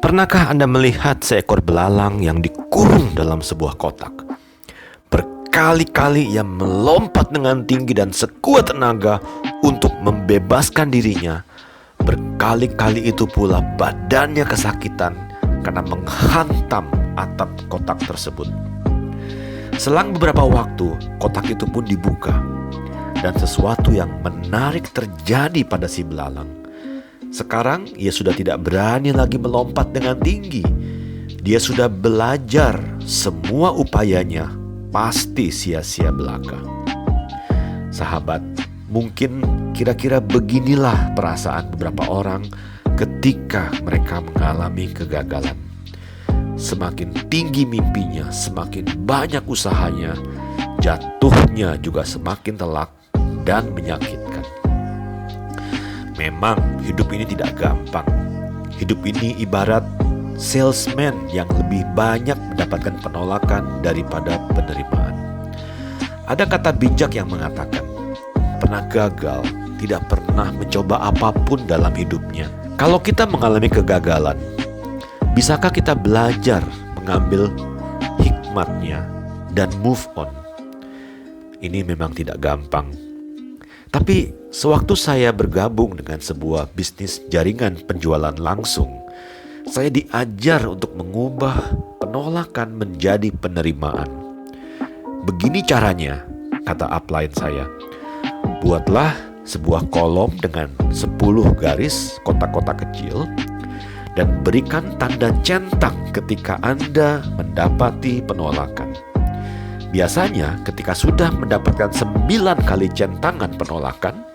Pernahkah Anda melihat seekor belalang yang dikurung dalam sebuah kotak? Berkali-kali ia melompat dengan tinggi dan sekuat tenaga untuk membebaskan dirinya. Berkali-kali itu pula badannya kesakitan karena menghantam atap kotak tersebut. Selang beberapa waktu, kotak itu pun dibuka dan sesuatu yang menarik terjadi pada si belalang. Sekarang ia sudah tidak berani lagi melompat dengan tinggi. Dia sudah belajar, semua upayanya pasti sia-sia belaka. Sahabat, mungkin kira-kira beginilah perasaan beberapa orang ketika mereka mengalami kegagalan. Semakin tinggi mimpinya, semakin banyak usahanya, jatuhnya juga semakin telak dan menyakitkan. Memang hidup ini tidak gampang. Hidup ini ibarat salesman yang lebih banyak mendapatkan penolakan daripada penerimaan. Ada kata bijak yang mengatakan, pernah gagal, tidak pernah mencoba apapun dalam hidupnya. Kalau kita mengalami kegagalan, bisakah kita belajar mengambil hikmatnya dan move on? Ini memang tidak gampang. Tapi sewaktu saya bergabung dengan sebuah bisnis jaringan penjualan langsung, saya diajar untuk mengubah penolakan menjadi penerimaan. Begini caranya, kata upline saya. Buatlah sebuah kolom dengan 10 garis kotak-kotak kecil dan berikan tanda centang ketika Anda mendapati penolakan. Biasanya ketika sudah mendapatkan 9 kali centangan penolakan,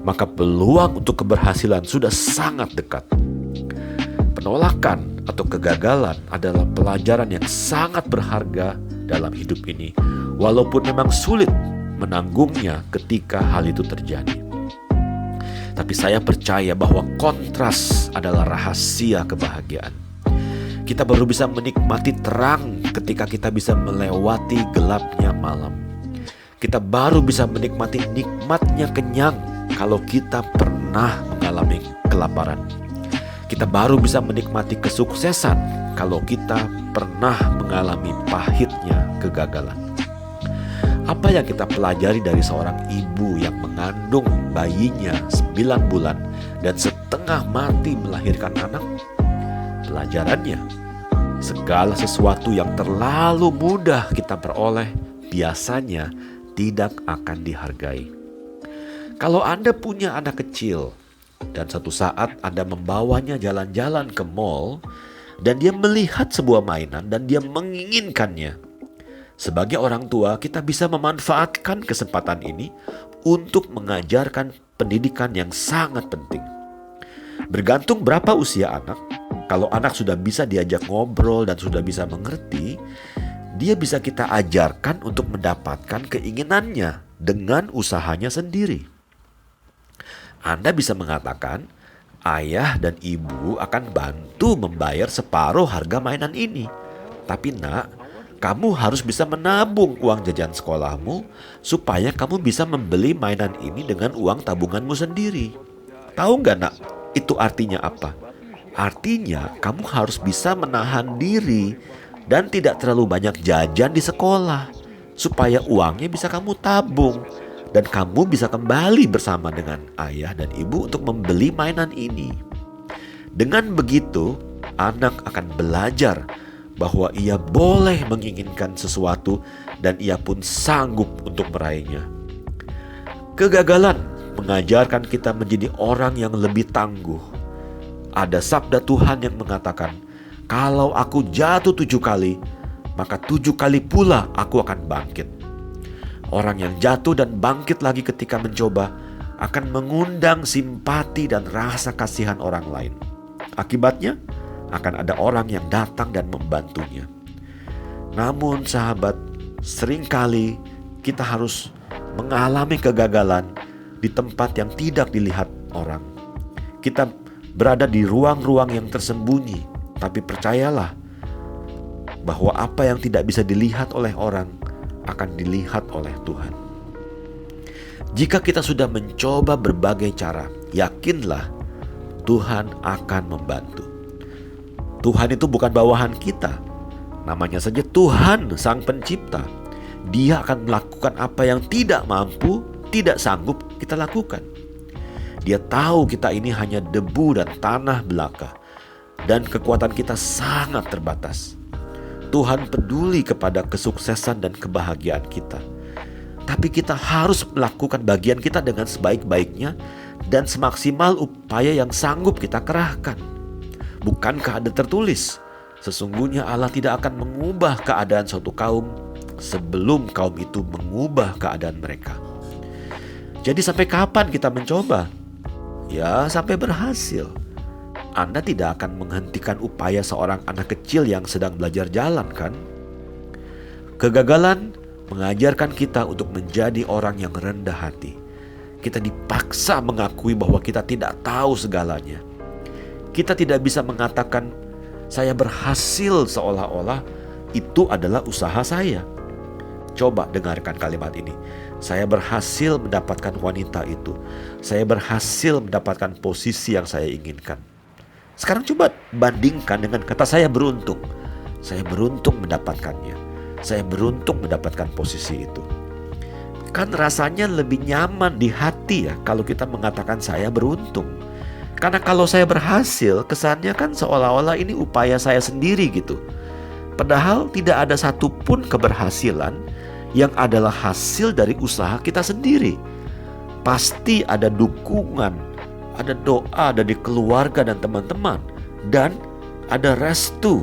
maka peluang untuk keberhasilan sudah sangat dekat. Penolakan atau kegagalan adalah pelajaran yang sangat berharga dalam hidup ini, walaupun memang sulit menanggungnya ketika hal itu terjadi. Tapi saya percaya bahwa kontras adalah rahasia kebahagiaan. Kita baru bisa menikmati terang ketika kita bisa melewati gelapnya malam. Kita baru bisa menikmati nikmatnya kenyang kalau kita pernah mengalami kelaparan. Kita baru bisa menikmati kesuksesan kalau kita pernah mengalami pahitnya kegagalan. Apa yang kita pelajari dari seorang ibu yang mengandung bayinya 9 bulan dan setengah mati melahirkan anak? Pelajarannya, segala sesuatu yang terlalu mudah kita peroleh biasanya tidak akan dihargai. Kalau Anda punya anak kecil dan satu saat Anda membawanya jalan-jalan ke mall dan dia melihat sebuah mainan dan dia menginginkannya, sebagai orang tua kita bisa memanfaatkan kesempatan ini untuk mengajarkan pendidikan yang sangat penting. Bergantung berapa usia anak, kalau anak sudah bisa diajak ngobrol dan sudah bisa mengerti, dia bisa kita ajarkan untuk mendapatkan keinginannya dengan usahanya sendiri. Anda bisa mengatakan, ayah dan ibu akan bantu membayar separuh harga mainan ini. Tapi nak, kamu harus bisa menabung uang jajan sekolahmu supaya kamu bisa membeli mainan ini dengan uang tabunganmu sendiri. Tahu nggak nak, itu artinya apa? Artinya kamu harus bisa menahan diri dan tidak terlalu banyak jajan di sekolah supaya uangnya bisa kamu tabung dan kamu bisa kembali bersama dengan ayah dan ibu untuk membeli mainan ini. Dengan begitu, anak akan belajar bahwa ia boleh menginginkan sesuatu dan ia pun sanggup untuk meraihnya. Kegagalan mengajarkan kita menjadi orang yang lebih tangguh. Ada sabda Tuhan yang mengatakan, kalau aku jatuh 7 kali, maka 7 kali pula aku akan bangkit. Orang yang jatuh dan bangkit lagi ketika mencoba akan mengundang simpati dan rasa kasihan orang lain. Akibatnya, akan ada orang yang datang dan membantunya. Namun sahabat, seringkali kita harus mengalami kegagalan di tempat yang tidak dilihat orang. Kita berada di ruang-ruang yang tersembunyi, tapi percayalah bahwa apa yang tidak bisa dilihat oleh orang akan dilihat oleh Tuhan. Jika kita sudah mencoba berbagai cara, yakinlah Tuhan akan membantu. Tuhan itu bukan bawahan kita. Namanya saja Tuhan Sang Pencipta. Dia akan melakukan apa yang tidak mampu, tidak sanggup kita lakukan. Dia tahu kita ini hanya debu dan tanah belaka, dan kekuatan kita sangat terbatas. Tuhan peduli kepada kesuksesan dan kebahagiaan kita. Tapi kita harus melakukan bagian kita dengan sebaik-baiknya dan semaksimal upaya yang sanggup kita kerahkan. Bukankah ada tertulis, sesungguhnya Allah tidak akan mengubah keadaan suatu kaum sebelum kaum itu mengubah keadaan mereka. Jadi sampai kapan kita mencoba? Ya, sampai berhasil. Anda tidak akan menghentikan upaya seorang anak kecil yang sedang belajar jalan, kan? Kegagalan mengajarkan kita untuk menjadi orang yang rendah hati. Kita dipaksa mengakui bahwa kita tidak tahu segalanya. Kita tidak bisa mengatakan, saya berhasil seolah-olah itu adalah usaha saya. Coba dengarkan kalimat ini. Saya berhasil mendapatkan wanita itu. Saya berhasil mendapatkan posisi yang saya inginkan. Sekarang coba bandingkan dengan kata saya beruntung. Saya beruntung mendapatkannya. Saya beruntung mendapatkan posisi itu. Kan rasanya lebih nyaman di hati ya kalau kita mengatakan saya beruntung. Karena kalau saya berhasil, kesannya kan seolah-olah ini upaya saya sendiri gitu. Padahal tidak ada satupun keberhasilan yang adalah hasil dari usaha kita sendiri. Pasti ada dukungan, ada doa dari keluarga dan teman-teman, dan ada restu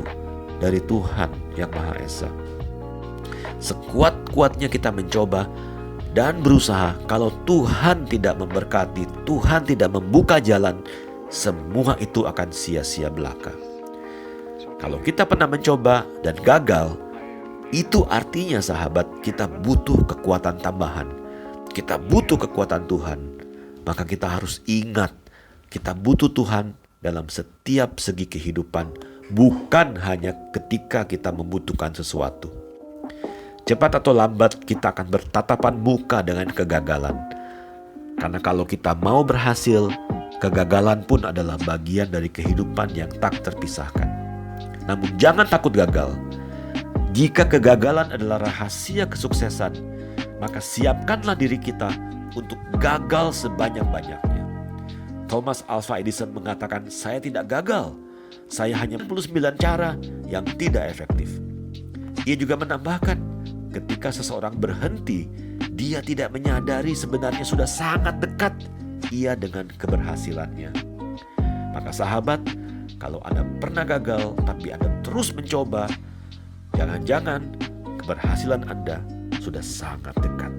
dari Tuhan yang Maha Esa. Sekuat-kuatnya kita mencoba dan berusaha, kalau Tuhan tidak memberkati, Tuhan tidak membuka jalan, semua itu akan sia-sia belaka. Kalau kita pernah mencoba dan gagal, itu artinya sahabat, kita butuh kekuatan tambahan. Kita butuh kekuatan Tuhan. Maka kita harus ingat, kita butuh Tuhan dalam setiap segi kehidupan, bukan hanya ketika kita membutuhkan sesuatu. Cepat atau lambat kita akan bertatapan muka dengan kegagalan. Karena kalau kita mau berhasil, kegagalan pun adalah bagian dari kehidupan yang tak terpisahkan. Namun jangan takut gagal. Jika kegagalan adalah rahasia kesuksesan, maka siapkanlah diri kita untuk gagal sebanyak-banyaknya. Thomas Alva Edison mengatakan, saya tidak gagal. Saya hanya 49 cara yang tidak efektif. Ia juga menambahkan, ketika seseorang berhenti, dia tidak menyadari sebenarnya sudah sangat dekat ia dengan keberhasilannya. Maka sahabat, kalau Anda pernah gagal tapi Anda terus mencoba, jangan-jangan keberhasilan Anda sudah sangat dekat.